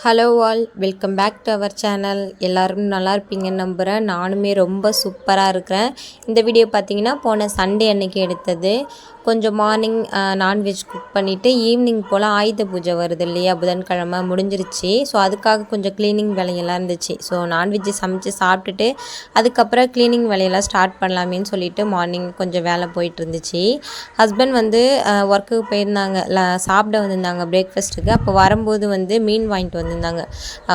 Hello all, welcome back to our channel. எல்லோரும் நல்லா இருப்பீங்கன்னு நம்புகிறேன். நானுமே ரொம்ப சூப்பராக இருக்கிறேன். இந்த வீடியோ பார்த்தீங்கன்னா போன சண்டே அன்னைக்கு எடுத்தது. கொஞ்சம் மார்னிங் நான்வெஜ் குக் பண்ணிவிட்டு ஈவினிங் போல் ஆயுத பூஜை வருது இல்லையா, புதன்கிழமை முடிஞ்சிருச்சு. ஸோ அதுக்காக கொஞ்சம் க்ளீனிங் வேலையெல்லாம் இருந்துச்சு. ஸோ நான்வெஜ்ஜு சமைச்சு சாப்பிட்டுட்டு அதுக்கப்புறம் க்ளீனிங் வேலையெல்லாம் ஸ்டார்ட் பண்ணலாமேன்னு சொல்லிட்டு மார்னிங் கொஞ்சம் வேலை போயிட்டு இருந்துச்சு. ஹஸ்பண்ட் வந்து ஒர்க்குக்கு போயிருந்தாங்க, சாப்பிட வந்திருந்தாங்க பிரேக்ஃபாஸ்ட்டுக்கு. அப்போ வரும்போது வந்து மீன் வாங்கிட்டு வந்திருந்தாங்க.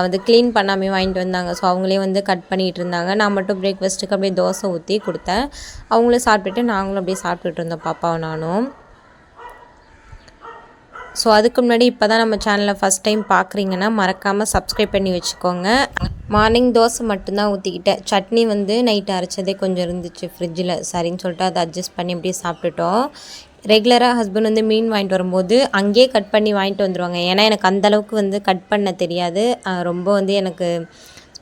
வந்து க்ளீன் பண்ணாமே வாங்கிட்டு வந்தாங்க. ஸோ அவங்களே வந்து கட் பண்ணிகிட்டு இருந்தாங்க. நான் மட்டும் பிரேக்ஃபாஸ்ட்டுக்கு அப்படியே தோசை ஊற்றி கொடுத்தேன். அவங்களும் சாப்பிட்டுட்டு நாங்களும் அப்படியே சாப்பிட்டுட்டு இருந்தோம், பாப்பாவும் நானும். ஸோ அதுக்கு முன்னாடி இப்போ தான் நம்ம சேனலை ஃபஸ்ட் டைம் பார்க்குறீங்கன்னா மறக்காமல் சப்ஸ்கிரைப் பண்ணி வச்சுக்கோங்க. மார்னிங் தோசை மட்டும்தான் ஊற்றிக்கிட்டேன். சட்னி வந்து நைட்டு அரைச்சதே கொஞ்சம் இருந்துச்சு ஃப்ரிட்ஜில். சரின்னு சொல்லிட்டு அதை அட்ஜஸ்ட் பண்ணி அப்படியே சாப்பிட்டுட்டோம். ரெகுலராக ஹஸ்பண்ட் வந்து மீன் வாங்கிட்டு வரும்போது அங்கேயே கட் பண்ணி வாங்கிட்டு வந்துடுவாங்க. ஏன்னா எனக்கு அந்தளவுக்கு வந்து கட் பண்ண தெரியாது. ரொம்ப வந்து எனக்கு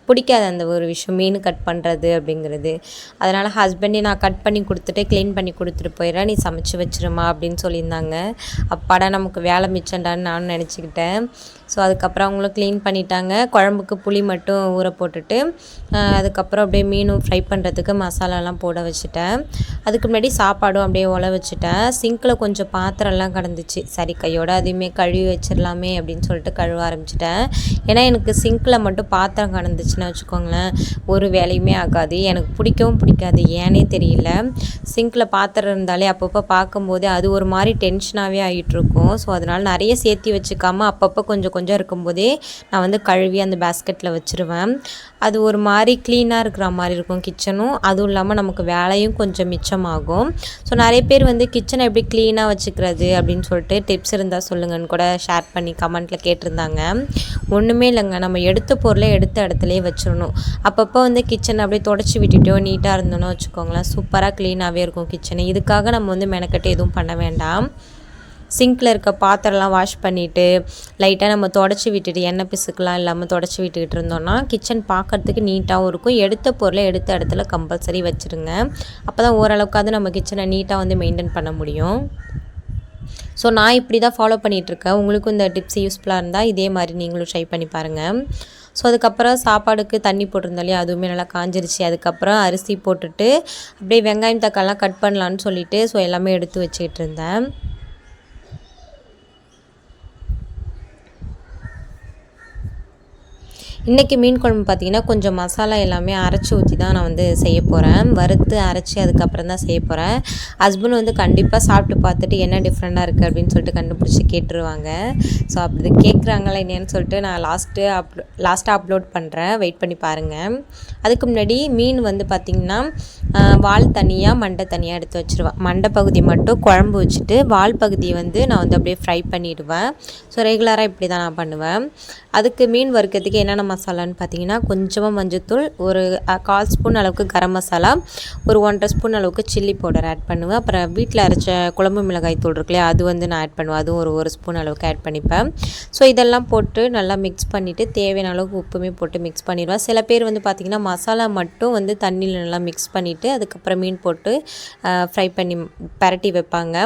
பிடிக்காது அந்த ஒரு விஷயம், மீன் கட் பண்ணுறது அப்படிங்கிறது. அதனால் ஹஸ்பண்டே நான் கட் பண்ணி கொடுத்துட்டு க்ளீன் பண்ணி கொடுத்துட்டு போயிடுறேன், நீ சமைச்சு வச்சிருமா அப்படின்னு சொல்லியிருந்தாங்க. அப்பாடா நமக்கு வேலை மிச்சண்டான்னு நானும் நினச்சிக்கிட்டேன். ஸோ அதுக்கப்புறம் அவங்களும் க்ளீன் பண்ணிட்டாங்க. குழம்புக்கு புளி மட்டும் ஊற போட்டுட்டு அதுக்கப்புறம் அப்படியே மீனும் ஃப்ரை பண்ணுறதுக்கு மசாலாலாம் போட வச்சுட்டேன். அதுக்கு முன்னாடி சாப்பாடும் அப்படியே ஒல வச்சுட்டேன். சிங்கில் கொஞ்சம் பாத்திரம்லாம் கிடந்துச்சு. சரி கையோடு அதையுமே கழுவி வச்சிடலாமே அப்படின்னு சொல்லிட்டு கழுவ ஆரம்பிச்சிட்டேன். ஏன்னா எனக்கு சிங்கில் மட்டும் பாத்திரம் கிடந்துச்சுன்னு வச்சுக்கோங்களேன், ஒரு வேலையுமே ஆகாது. எனக்கு பிடிக்கவும் பிடிக்காது, ஏன்னே தெரியல. சிங்கில் பாத்திரம் இருந்தாலே அப்பப்போ பார்க்கும்போது அது ஒரு மாதிரி டென்ஷனாகவே ஆகிட்டுருக்கும். ஸோ அதனால் நிறைய சேர்த்தி வச்சுக்காமல் அப்பப்போ கொஞ்சம் கொஞ்சம் இருக்கும்போதே நான் வந்து கழுவி அந்த பேஸ்கெட்டில் வச்சுருவேன். அது ஒரு மாதிரி க்ளீனாக இருக்கிற மாதிரி இருக்கும் கிச்சனும். அதுவும் இல்லாமல் நமக்கு வேலையும் கொஞ்சம் மிச்சமாகும். ஸோ நிறைய பேர் வந்து கிச்சனை எப்படி க்ளீனாக வச்சுக்கிறது அப்படின்னு சொல்லிட்டு டிப்ஸ் இருந்தால் சொல்லுங்கன்னு கூட ஷேர் பண்ணி கமெண்ட்டில் கேட்டிருந்தாங்க. ஒன்றுமே இல்லைங்க, நம்ம எடுத்த பொருளை எடுத்த இடத்துலையே வச்சிடணும். அப்பப்போ வந்து கிச்சனை அப்படியே தொடச்சி விட்டுட்டோ நீட்டாக இருந்தோன்னு வச்சுக்கோங்களேன், சூப்பராக க்ளீனாகவே இருக்கும் கிச்சனு. இதுக்காக நம்ம வந்து மெனக்கட்டு எதுவும் பண்ண வேண்டாம். சிங்கில் இருக்க பாத்திரம்லாம் வாஷ் பண்ணிவிட்டு லைட்டாக நம்ம தொடச்சி விட்டுட்டு எண்ணெய் பிசுக்கெலாம் இல்லாமல் தொடச்சி விட்டுக்கிட்டு இருந்தோம்னா கிச்சன் பார்க்குறதுக்கு நீட்டாகவும் இருக்கும். எடுத்த பொருளை எடுத்த இடத்துல கம்பல்சரி வச்சுருங்க. அப்போ தான் ஓரளவுக்காவது நம்ம கிச்சனை நீட்டாக வந்து மெயின்டைன் பண்ண முடியும். ஸோ நான் இப்படி தான் ஃபாலோ பண்ணிகிட்ருக்கேன். உங்களுக்கும் இந்த டிப்ஸ் யூஸ்ஃபுல்லாக இருந்தால் இதே மாதிரி நீங்களும் ட்ரை பண்ணி பாருங்கள். ஸோ அதுக்கப்புறம் சாப்பாடுக்கு தண்ணி போட்டிருந்தோம் இல்லையா, அதுவுமே நல்லா காஞ்சிருச்சு. அதுக்கப்புறம் அரிசி போட்டுட்டு அப்படியே வெங்காயம் தக்காளிலாம் கட் பண்ணலான்னு சொல்லிவிட்டு ஸோ எல்லாமே எடுத்து வச்சுக்கிட்டு இருந்தேன். இன்றைக்கி மீன் குழம்பு பார்த்திங்கன்னா கொஞ்சம் மசாலா எல்லாமே அரைச்சி ஊற்றி தான் நான் வந்து செய்ய போகிறேன். வறுத்து அரைச்சி அதுக்கப்புறம் தான் செய்ய போகிறேன். ஹஸ்பண்ட் வந்து கண்டிப்பாக சாப்பிட்டு பார்த்துட்டு என்ன டிஃப்ரெண்ட்டாக இருக்குது அப்படின்னு சொல்லிட்டு கண்டுபிடிச்சி கேட்டுருவாங்க. ஸோ அப்படி கேட்குறாங்களா என்னன்னு சொல்லிட்டு நான் லாஸ்ட்டாக அப்லோட் பண்ணுறேன், வெயிட் பண்ணி பாருங்கள். அதுக்கு முன்னாடி மீன் வந்து பார்த்திங்கன்னா வால் தனியாக மண்டை தனியாக எடுத்து வச்சுருவேன். மண்டை பகுதி மட்டும் குழம்பு வச்சுட்டு வால் பகுதியை வந்து நான் வந்து அப்படியே ஃப்ரை பண்ணிவிடுவேன். ஸோ ரெகுலராக இப்படி தான் நான் பண்ணுவேன். அதுக்கு மீன் வறுக்கிறதுக்கு என்னென்ன மசாலான்னு பார்த்தீங்கன்னா கொஞ்சமாக மஞ்சள்தூள், ஒரு 1/4 ஸ்பூன் அளவுக்கு கரம் மசாலா, ஒரு 1.5 ஸ்பூன் அளவுக்கு சில்லி பவுடர் ஆட் பண்ணுவேன். அப்புறம் வீட்டில் அரைச்ச குழம்பு மிளகாய் தூள் இருக்குல்லையா, அது வந்து நான் ஆட் பண்ணுவேன். அதுவும் ஒரு ஸ்பூன் அளவுக்கு ஆட் பண்ணிப்பேன். ஸோ இதெல்லாம் போட்டு நல்லா மிக்ஸ் பண்ணிவிட்டு தேவையான அளவுக்கு உப்புமே போட்டு மிக்ஸ் பண்ணிடுவேன். சில பேர் வந்து பார்த்திங்கன்னா மசாலா மட்டும் வந்து தண்ணியில் நல்லா மிக்ஸ் பண்ணிவிட்டு அதுக்கப்புறம் மீன் போட்டு ஃப்ரை பண்ணி பரட்டி வைப்பாங்க.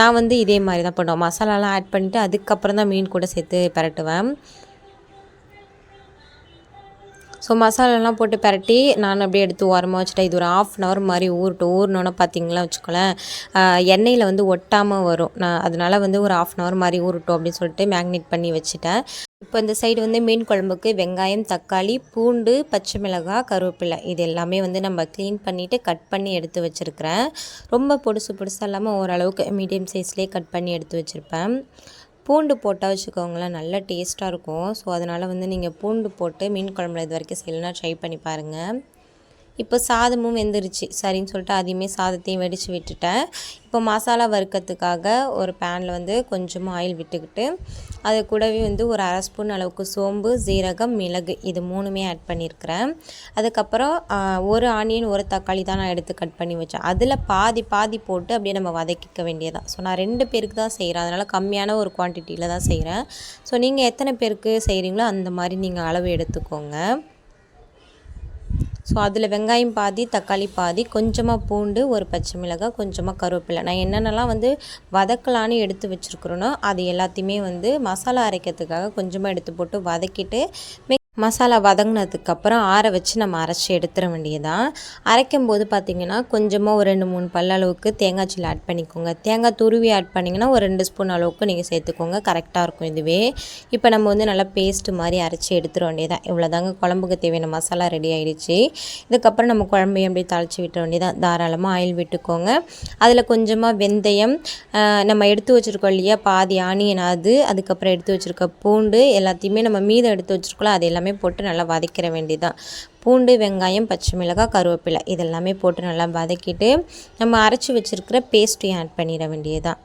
நான் வந்து இதே மாதிரி தான் பண்ணுவேன். மசாலாலாம் ஆட் பண்ணிவிட்டு அதுக்கப்புறம் தான் மீன் கூட சேர்த்து பரட்டுவேன். ஸோ மசாலாலாம் போட்டு பரட்டி நான் அப்படியே எடுத்து ஓரமாக வச்சுட்டேன். இது ஒரு 1/2 அன் ஹவர் மாதிரி ஊறினோன்னா பார்த்திங்களா வச்சுக்கோங்களேன், எண்ணெயில் வந்து ஒட்டாமல் வரும். நான் அதனால் வந்து ஒரு 1/2 அன் ஹவர் மாதிரி ஊறட்டும் அப்படின்னு சொல்லிட்டு மேக்னேட் பண்ணி வச்சுட்டேன். இப்போ இந்த சைடு வந்து மீன் குழம்புக்கு வெங்காயம், தக்காளி, பூண்டு, பச்சை மிளகாய், கருவேப்பிலை இது எல்லாமே வந்து நம்ம க்ளீன் பண்ணிவிட்டு கட் பண்ணி எடுத்து வச்சுருக்கிறேன். ரொம்ப பொடுசாக இல்லாமல் ஓரளவுக்கு மீடியம் சைஸ்லேயே கட் பண்ணி எடுத்து வச்சுருப்பேன். பூண்டு போட்டால் வச்சுக்கோங்களேன் நல்லா டேஸ்ட்டாக இருக்கும். ஸோ அதனால் வந்து நீங்கள் பூண்டு போட்டு மீன் குழம்புல இது வரைக்கும் செய்யலைன்னா ட்ரை பண்ணி பாருங்கள். இப்போ சாதமும் வெந்துருச்சு. சரின்னு சொல்லிட்டு அதையுமே சாதத்தையும் வடித்து விட்டுட்டேன். இப்போ மசாலா வறுக்கிறதுக்காக ஒரு பேனில் வந்து கொஞ்சமாக ஆயில் விட்டுக்கிட்டு அது கூடவே வந்து ஒரு 1/2 ஸ்பூன் அளவுக்கு சோம்பு, சீரகம், மிளகு இது 3மே ஆட் பண்ணியிருக்கிறேன். அதுக்கப்புறம் ஒரு ஆனியன், ஒரு தக்காளி தான் நான் எடுத்து கட் பண்ணி வச்சேன். அதில் பாதி போட்டு அப்படியே நம்ம வதக்கிக்க வேண்டியதான். ஸோ நான் 2 பேருக்கு தான் செய்கிறேன், அதனால் கம்மியான ஒரு குவான்டிட்டியில் தான் செய்கிறேன். ஸோ நீங்கள் எத்தனை பேருக்கு செய்கிறீங்களோ அந்த மாதிரி நீங்கள் அளவு எடுத்துக்கோங்க. ஸோ அதில் வெங்காயம் பாதி, தக்காளி பாதி, கொஞ்சமாக பூண்டு, ஒரு பச்சை மிளகாய், கொஞ்சமாக கருவேப்பிலை. நான் என்னென்னலாம் வந்து வதக்கலான்னு எடுத்து வச்சுருக்குறேனோ அது எல்லாத்தையுமே வந்து மசாலா அரைக்கிறதுக்காக கொஞ்சமாக எடுத்து போட்டு வதக்கிட்டு மசாலா வதங்கினதுக்கப்புறம் ஆற வச்சு நம்ம அரைச்சி எடுத்துட வேண்டியதான். அரைக்கும் போது பார்த்திங்கன்னா கொஞ்சமாக ஒரு 2-3 பல் அளவுக்கு தேங்காய் சில்லி ஆட் பண்ணிக்கோங்க. தேங்காய் துருவி ஆட் பண்ணிங்கன்னா ஒரு 2 ஸ்பூன் அளவுக்கு நீங்கள் சேர்த்துக்கோங்க, கரெக்டாக இருக்கும் இதுவே. இப்போ நம்ம வந்து நல்லா பேஸ்ட்டு மாதிரி அரைச்சி எடுத்துட வேண்டியதான். இவ்வளோதாங்க, குழம்புக்கு தேவையான மசாலா ரெடி ஆகிடுச்சு. இதுக்கப்புறம் நம்ம குழம்பையும் அப்படியே தாளித்து விட்டுற வேண்டியதான். தாராளமாக ஆயில் விட்டுக்கோங்க. அதில் கொஞ்சமாக வெந்தயம், நம்ம எடுத்து வச்சுருக்கோம் இல்லையா பாதி ஆனியன், அதுக்கப்புறம் எடுத்து வச்சுருக்க பூண்டு எல்லாத்தையுமே நம்ம மீதம் எடுத்து வச்சுருக்கோம் அது எல்லாமே போட்டு நல்லா வதக்கிற வேண்டியதான். பூண்டு, வெங்காயம், பச்சை மிளகாய், கருவேப்பிலை இதெல்லாமே போட்டு நல்லா வதக்கிட்டு நம்ம அரைச்சி வச்சுருக்கிற பேஸ்ட்டையும் ஆட் பண்ணிட வேண்டியதான்.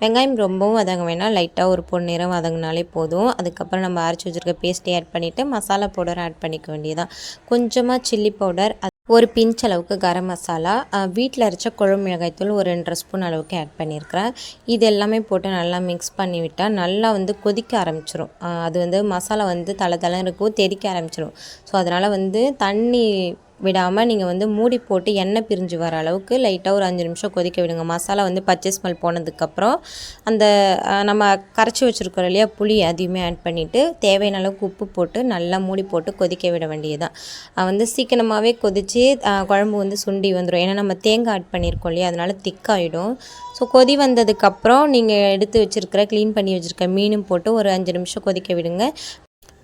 வெங்காயம் ரொம்பவும் வதங்க வேணாம், லைட்டாக ஒரு பொன்னிறம் வதங்கினாலே போதும். அதுக்கப்புறம் நம்ம அரைச்சி வச்சுருக்க பேஸ்ட்டை ஆட் பண்ணிவிட்டு மசாலா பவுடர் ஆட் பண்ணிக்க வேண்டியதான். கொஞ்சமாக சில்லி பவுடர், ஒரு பிஞ்ச் அளவுக்கு கரம் மசாலா, வீட்டில் அரைச்ச குழம்பு மிளகாய்த்தூள் ஒரு 2.5 ஸ்பூன் அளவுக்கு ஆட் பண்ணியிருக்கிறேன். இது எல்லாமே போட்டு நல்லா மிக்ஸ் பண்ணி விட்டால் நல்லா வந்து கொதிக்க ஆரம்பிச்சிடும். அது வந்து மசாலா வந்து தலை இருக்கும், தெறிக்க ஆரம்பிச்சிடும். ஸோ அதனால் வந்து தண்ணி விடாமல் நீங்கள் வந்து மூடி போட்டு எண்ணெய் பிரிஞ்சு வர அளவுக்கு லைட்டாக ஒரு 5 நிமிஷம் கொதிக்க விடுங்க. மசாலா வந்து பச்சை ஸ்மெல் போனதுக்கப்புறம் அந்த நம்ம கரைச்சி வச்சுருக்கிறோம் இல்லையா புளி, அதையுமே ஆட் பண்ணிவிட்டு தேவையான அளவுக்கு உப்பு போட்டு நல்லா மூடி போட்டு கொதிக்க விட வேண்டியதுதான். வந்து சீக்கிரமாகவே கொதித்து குழம்பு வந்து சுண்டி வந்துடும். ஏன்னா நம்ம தேங்காய் ஆட் பண்ணியிருக்கோம் இல்லையா, அதனால் திக்காகிடும். ஸோ கொதி வந்ததுக்கப்புறம் நீங்கள் எடுத்து வச்சுருக்கிற க்ளீன் பண்ணி வச்சுருக்க மீனும் போட்டு ஒரு 5 நிமிஷம் கொதிக்க விடுங்க.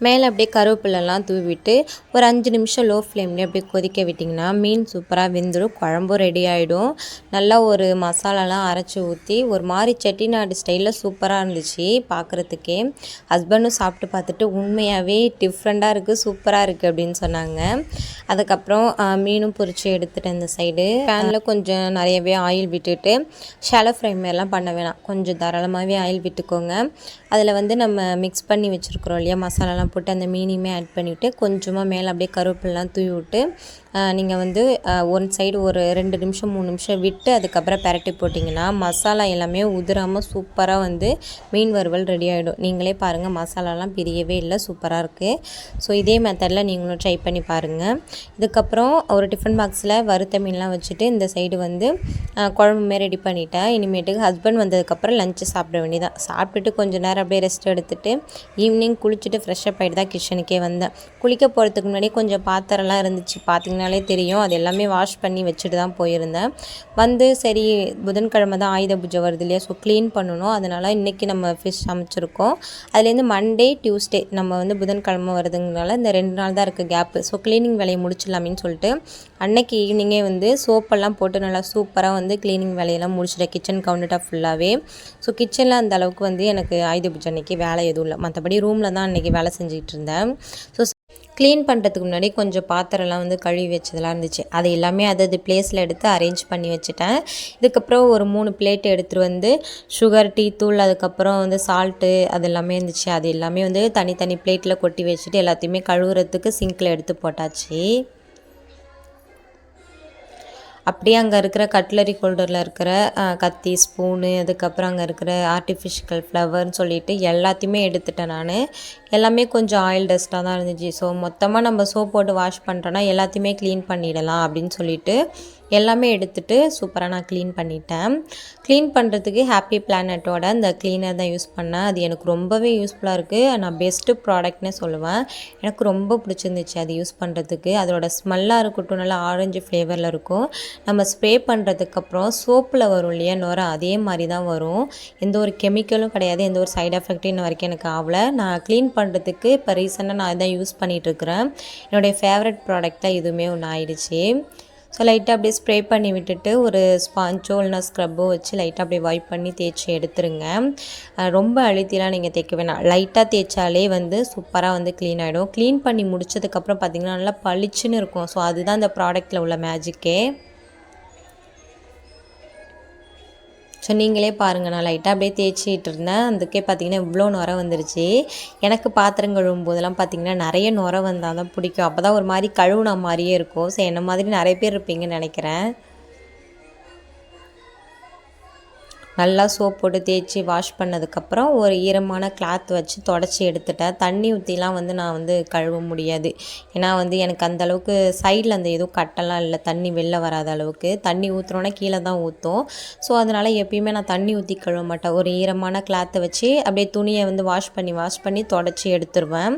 மேலே அப்படியே கருவேப்பிலெல்லாம் தூவிட்டு ஒரு 5 நிமிஷம் லோ ஃப்ளேம்லேயே அப்படியே கொதிக்க விட்டிங்கன்னா மீன் சூப்பராக வெந்துடும், குழம்பும் ரெடி ஆகிடும். நல்லா ஒரு மசாலாலாம் அரைச்சி ஊற்றி ஒரு மாதிரி செட்டிநாடு ஸ்டைலில் சூப்பராக இருந்துச்சு பார்க்குறதுக்கே. ஹஸ்பண்டும் சாப்பிட்டு பார்த்துட்டு உண்மையாகவே டிஃப்ரெண்ட்டாக இருக்குது, சூப்பராக இருக்குது அப்படின்னு சொன்னாங்க. அதுக்கப்புறம் மீனும் பொரித்து எடுத்துகிட்டு இந்த சைடு பேனில் கொஞ்சம் நிறையவே ஆயில் விட்டுட்டு, ஷாலோ ஃப்ரை மாதிரிலாம் பண்ண வேணாம், கொஞ்சம் தாராளமாகவே ஆயில் விட்டுக்கோங்க. அதில் வந்து நம்ம மிக்ஸ் பண்ணி வச்சுருக்குறோம் இல்லையா மசாலாலாம் போட்டு அந்த மீனையுமே ஆட் பண்ணிவிட்டு கொஞ்சமாக மேலே அப்படியே கருவேப்பிலாம் தூவி விட்டு நீங்கள் வந்து ஒன் சைடு ஒரு 2 நிமிஷம் 3 நிமிஷம் விட்டு அதுக்கப்புறம் பெரட்டி போட்டிங்கன்னா மசாலா எல்லாமே உதிராமல் சூப்பராக வந்து மீன் வறுவல் ரெடி ஆகிடும். நீங்களே பாருங்கள், மசாலாலாம் பிரியவே இல்லை, சூப்பராக இருக்குது. ஸோ இதே மெத்தடில் நீங்களும் ட்ரை பண்ணி பாருங்கள். இதுக்கப்புறம் ஒரு டிஃபன் பாக்ஸில் வறுத்த மீன்லாம் வச்சுட்டு இந்த சைடு வந்து குழம்புமே ரெடி பண்ணிட்டேன். இனிமேட்டுக்கு ஹஸ்பண்ட் வந்ததுக்கப்புறம் லஞ்சு சாப்பிட வேண்டியதான். சாப்பிட்டுட்டு கொஞ்சம் நேரம் அப்படியே ரெஸ்ட் எடுத்துகிட்டு ஈவினிங் குளிச்சுட்டு ஃப்ரெஷ்ஷப் ஆகிட்டு தான் கிச்சனுக்கே வந்தேன். குளிக்க போகிறதுக்கு முன்னாடி கொஞ்சம் பாத்திரம்லாம் இருந்துச்சு, பார்த்திங்கனாலே தெரியும். அது எல்லாமே வாஷ் பண்ணி வச்சுட்டு தான் போயிருந்தேன். வந்து சரி புதன்கிழமை தான் ஆயுத பூஜை வருது இல்லையா, ஸோ க்ளீன் பண்ணணும். அதனால் இன்றைக்கி நம்ம ஃபிஷ் சமைச்சிருக்கோம். அதுலேருந்து மண்டே, டியூஸ்டே நம்ம வந்து புதன்கிழமை வருதுங்கனால இந்த 2 நாள் தான் இருக்குது கேப்பு. ஸோ க்ளீனிங் வேலையை முடிச்சிடலாமின்னு சொல்லிட்டு அன்னைக்கு ஈவினிங்கே வந்து சோப்பெல்லாம் போட்டு நல்லா சூப்பராக வந்து க்ளீனிங் வேலையெல்லாம் முடிச்சிட்டேன், கிச்சன் கவுண்டர் டாப் ஃபுல்லாகவே. ஸோ கிச்சனில் அந்த அளவுக்கு வந்து எனக்கு ஆயுத பூஜை அன்றைக்கி வேலை எதுவும் இல்லை, மற்றபடி ரூமில் தான் அன்றைக்கி வேலை செஞ்சுக்கிட்டு இருந்தேன். ஸோ க்ளீன் பண்ணுறதுக்கு முன்னாடி கொஞ்சம் பாத்திரம்லாம் வந்து கழுவி வச்சதெல்லாம் இருந்துச்சு, அது எல்லாமே அது பிளேஸில் எடுத்து அரேஞ்ச் பண்ணி வச்சுட்டேன். இதுக்கப்புறம் ஒரு 3 பிளேட் எடுத்துகிட்டு வந்து சுகர், டீ தூள், அதுக்கப்புறம் வந்து சால்ட்டு அது எல்லாமே இருந்துச்சு. அது எல்லாமே வந்து தனித்தனி பிளேட்டில் கொட்டி வச்சுட்டு எல்லாத்தையுமே கழுவுறதுக்கு சிங்கில் எடுத்து போட்டாச்சு. அப்படியே அங்கே இருக்கிற கட்லரி ஹோல்டரில் இருக்கிற கத்தி, ஸ்பூனு, அதுக்கப்புறம் அங்கே இருக்கிற ஆர்டிஃபிஷியல் ஃப்ளவர்னு சொல்லிட்டு எல்லாத்தையுமே எடுத்துட்டேன் நான். எல்லாமே கொஞ்சம் ஆயில் டஸ்ட்டாக தான் இருந்துச்சு. ஸோ மொத்தமாக நம்ம சோப் போட்டு வாஷ் பண்ணுறோன்னா எல்லாத்தையுமே க்ளீன் பண்ணிடலாம் அப்படின்னு சொல்லிட்டு எல்லாமே எடுத்துகிட்டு சூப்பராக நான் க்ளீன் பண்ணிட்டேன். க்ளீன் பண்ணுறதுக்கு ஹாப்பி பிளானட்டோட இந்த க்ளீனர் தான் யூஸ் பண்ணேன். அது எனக்கு ரொம்பவே யூஸ்ஃபுல்லாக இருக்குது. நான் பெஸ்ட்டு ப்ராடக்ட்னே சொல்லுவேன். எனக்கு ரொம்ப பிடிச்சிருந்துச்சு அது யூஸ் பண்ணுறதுக்கு. அதோட ஸ்மெல்லாக இருக்கட்டும், நல்லா ஆரஞ்சு ஃப்ளேவரில் இருக்கும். நம்ம ஸ்ப்ரே பண்ணுறதுக்கப்புறம் சோப்பில் வரும் இல்லையா நுரை, அதே மாதிரி தான் வரும். எந்த ஒரு கெமிக்கலும் கிடையாது, எந்த ஒரு சைட் எஃபெக்ட்டும் இன்ன வரைக்கும் எனக்கு ஆகலை. நான் க்ளீன் பண்ணுறதுக்கு இப்போ ரீசெண்டாக நான் இதான் யூஸ் பண்ணிகிட்ருக்கிறேன். என்னுடைய ஃபேவரட் ப்ராடக்ட் தான் இதுவுமே ஒன்று ஆயிடுச்சு. ஸோ லைட்டாக அப்படியே ஸ்ப்ரே பண்ணி விட்டுட்டு ஒரு ஸ்பாஞ்சோ இல்லைனா ஸ்க்ரப்போ வச்சு லைட்டாக அப்படியே வைப் பண்ணி தேய்ச்சி எடுத்துருங்க. ரொம்ப அழுத்திலாம் நீங்கள் தேய்க்க வேணாம், லைட்டாக தேய்ச்சாலே வந்து சூப்பராக வந்து க்ளீன் ஆகிடும். க்ளீன் பண்ணி முடிச்சதுக்கப்புறம் பார்த்திங்கன்னா நல்லா பளிச்சுன்னு இருக்கும். ஸோ அதுதான் இந்த ப்ராடக்ட்டில் உள்ள மேஜிக்கே. ஸோ நீங்களே பாருங்கள், நான் லைட்டாக அப்படியே தேய்ச்சிட்டு இருந்தேன், அதுக்கே பார்த்திங்கன்னா இவ்வளோ நுரை வந்துருச்சு. எனக்கு பாத்திரம் கழுவும் போதெல்லாம் பார்த்திங்கன்னா நிறைய நுரை வந்தால் தான் பிடிக்கும், அப்போ தான் ஒரு மாதிரி கழுவுன மாதிரியே இருக்கும். ஸோ என்ன மாதிரி நிறைய பேர் இருப்பீங்கன்னு நினைக்கிறேன். நல்லா சோப் போட்டு தேய்ச்சி வாஷ் பண்ணதுக்கப்புறம் ஒரு ஈரமான கிளாத் வச்சு தொடச்சி எடுத்துட்டேன். தண்ணி ஊற்றிலாம் வந்து நான் வந்து கழுவ முடியாது. ஏன்னா வந்து எனக்கு அந்தளவுக்கு சைடில் அந்த எதுவும் கட்டெல்லாம் இல்லை, தண்ணி வெளில வராத அளவுக்கு. தண்ணி ஊற்றுனோன்னா கீழே தான் ஊற்றும். ஸோ அதனால் எப்பயுமே நான் தண்ணி ஊற்றி கழுவ மாட்டேன். ஒரு ஈரமான கிளாத்தை வச்சு அப்படியே துணியை வந்து வாஷ் பண்ணி தொடச்சி எடுத்துருவேன்.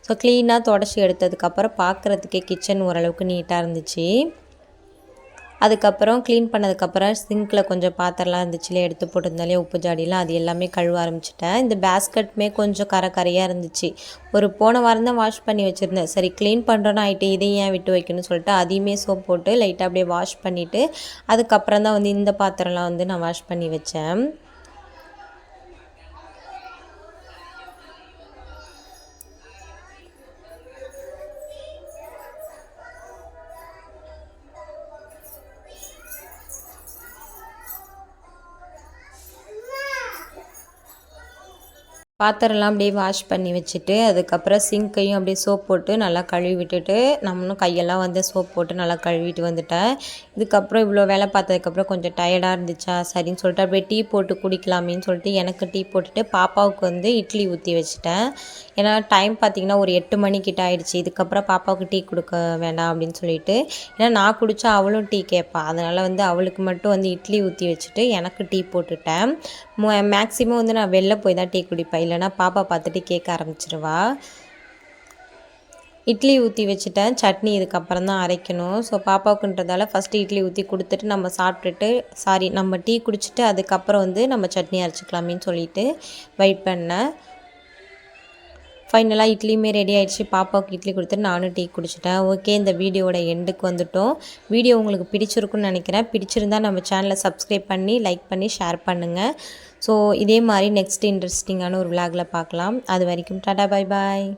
ஸோ க்ளீனாக தொடச்சி எடுத்ததுக்கப்புறம் பார்க்குறதுக்கே கிச்சன் ஓரளவுக்கு நீட்டாக இருந்துச்சு. அதுக்கப்புறம் க்ளீன் பண்ணதுக்கப்புறம் சிங்கில் கொஞ்சம் பாத்திரம்லாம் இருந்துச்சுலே எடுத்து போட்டிருந்தாலே உப்பு ஜாடிலாம், அது எல்லாமே கழுவ ஆரம்பிச்சிட்டேன். இந்த பேஸ்கெட்டுமே கொஞ்சம் கரையாக இருந்துச்சு. ஒரு போன வாரம் தான் வாஷ் பண்ணி வச்சுருந்தேன். சரி க்ளீன் பண்ணுறோன்னு ஆகிட்டு இதையும் ஏன் விட்டு வைக்கணும்னு சொல்லிட்டு அதையுமே சோப் போட்டு லைட்டாக அப்படியே வாஷ் பண்ணிவிட்டு அதுக்கப்புறம் தான் வந்து இந்த பாத்திரம்லாம் வந்து நான் வாஷ் பண்ணி வச்சேன். பாத்திரம்லாம் அப்படியே வாஷ் பண்ணி வச்சுட்டு அதுக்கப்புறம் சிங்கையும் அப்படியே சோப் போட்டு நல்லா கழுவி விட்டுட்டு நம்மளும் கையெல்லாம் வந்து சோப் போட்டு நல்லா கழுவிட்டு வந்துட்டேன். இதுக்கப்புறம் இவ்வளோ வேலை பார்த்ததுக்கப்புறம் கொஞ்சம் டயர்டாக இருந்துச்சா, சரின்னு சொல்லிட்டு அப்படியே டீ போட்டு குடிக்கலாமேன்னு சொல்லிட்டு எனக்கு டீ போட்டுட்டு பாப்பாவுக்கு வந்து இட்லி ஊற்றி வச்சுட்டேன். ஏன்னா டைம் பார்த்திங்கன்னா ஒரு 8 மணிக்கிட்ட ஆகிடுச்சி. இதுக்கப்புறம் பாப்பாவுக்கு டீ கொடுக்க வேண்டாம் அப்படின்னு சொல்லிட்டு, ஏன்னா நான் குடித்தா அவளும் டீ கேட்பா. அதனால் வந்து அவளுக்கு மட்டும் வந்து இட்லி ஊற்றி வச்சுட்டு எனக்கு டீ போட்டுட்டேன். மேக்ஸிமம் வந்து நான் வெளில போய் தான் டீ குடிப்பேன், இல்லைனா பாப்பா பார்த்துட்டு கேட்க ஆரம்பிச்சிருவா. இட்லி ஊற்றி வச்சுட்டேன். சட்னி இதுக்கப்புறம் தான் அரைக்கணும். ஸோ பாப்பாவுக்குன்றதால ஃபஸ்ட்டு இட்லி ஊற்றி கொடுத்துட்டு நம்ம சாப்பிட்டுட்டு நம்ம டீ குடிச்சிட்டு அதுக்கப்புறம் வந்து நம்ம சட்னி அரைச்சிக்கலாமேன்னு சொல்லிட்டு வெயிட் பண்ணேன். ஃபைனலாக இட்லியுமே ரெடி ஆகிடுச்சு. பாப்பாவுக்கு இட்லி கொடுத்துட்டு நானும் டீ குடிச்சிட்டேன். ஓகே, இந்த வீடியோவோட எண்டுக்கு வந்துட்டோம். வீடியோ உங்களுக்கு பிடிச்சிருக்குன்னு நினைக்கிறேன். பிடிச்சிருந்தால் நம்ம சேனலை சப்ஸ்கிரைப் பண்ணி லைக் பண்ணி ஷேர் பண்ணுங்கள். ஸோ இதே மாதிரி நெக்ஸ்ட் இன்ட்ரெஸ்டிங்கான ஒரு விளாகில் பார்க்கலாம். அது வரைக்கும் டாடா, பை பாய்.